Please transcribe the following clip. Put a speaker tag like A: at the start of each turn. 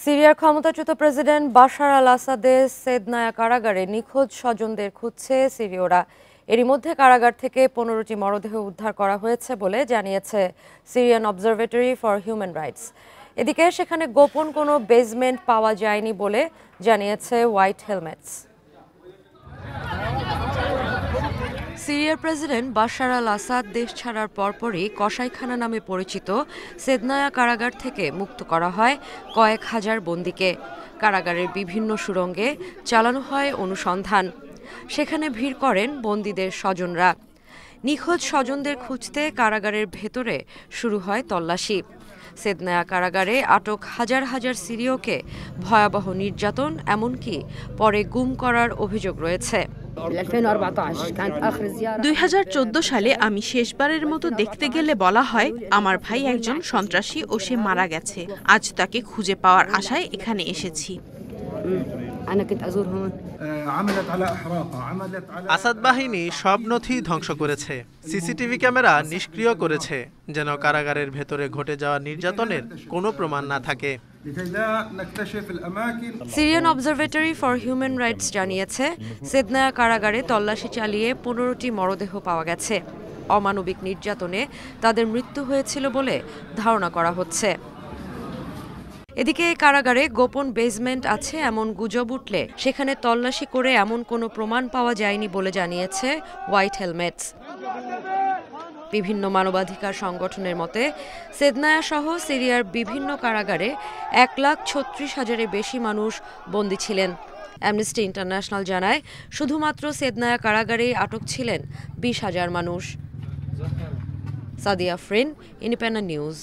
A: সিরিয়ার ক্ষমতাচ্যুত president Bashar আল আসাদের সেদনায়া কারাগারে নিখোঁজ স্বজনদের খুঁজছে সিরীয়রা। এরই মধ্যে কারাগার থেকে 15টি মরদেহ উদ্ধার করা হয়েছে বলে জানিয়েছে Syrian observatory for human rights. এদিকে সেখানে গোপন কোনো বেসমেন্ট পাওয়া যায়নি বলে জানিয়েছে হোয়াইট হেলমেটস। সিরিয়ার প্রেসিডেন্ট বাশার আল আসাদ দেশ ছাড়ার পরপরই কসাইখানা নামে পরিচিত সেদনায়া কারাগার থেকে মুক্ত করা হয় কয়েক হাজার বন্দীকে। কারাগারের বিভিন্ন সুড়ঙ্গে চালানো হয় অনুসন্ধান। সেখানে ভিড় করেন বন্দীদের স্বজনরা। নিখোঁজ স্বজনদের খুঁজতে কারাগারের ভেতরে শুরু হয় তল্লাশি। সেদনায়া কারাগারে আটক হাজার হাজার সিরীয়কে ভয়াবহ নির্যাতন, এমনকি পরে গুম করার অভিযোগ রয়েছে।
B: 2014 সালে আমি শেষবারের মতো দেখতে গেলে বলা হয় আমার ভাই একজন সন্ত্রাসী ও সে মারা গেছে। আজ তাকে খুঁজে পাওয়ার আশায় এখানে এসেছি।
C: আসাদ বাহিনী সব নথি ধ্বংস করেছে, সিসিটিভি ক্যামেরা নিষ্ক্রিয় করেছে, যেন কারাগারের ভেতরে ঘটে যাওয়া নির্যাতনের কোনো প্রমাণ না থাকে।
A: Syrian observatory for human rights জানিয়েছে, সেদনায়া কারাগারে তল্লাশি চালিয়ে 15টি মরদেহ পাওয়া গেছে। অমানবিক নির্যাতনে তাদের মৃত্যু হয়েছিল বলে ধারণা করা হচ্ছে। এদিকে কারাগারে গোপন বেসমেন্ট আছে এমন গুজব উঠলে সেখানে তল্লাশি করে এমন কোনো প্রমাণ পাওয়া যায়নি বলে জানিয়েছে হোয়াইট হেলমেটস। বিভিন্ন মানবাধিকার সংগঠনের মতে সেদনায়া সহ সিরিয়ার বিভিন্ন কারাগারে 1,36,000-এর বেশি মানুষ বন্দী ছিলেন। অ্যামনেস্টি ইন্টারন্যাশনাল জানায়, শুধুমাত্র সেদনায়া কারাগারেই আটক ছিলেন 20,000 মানুষ। Sadia Afrin, independent news.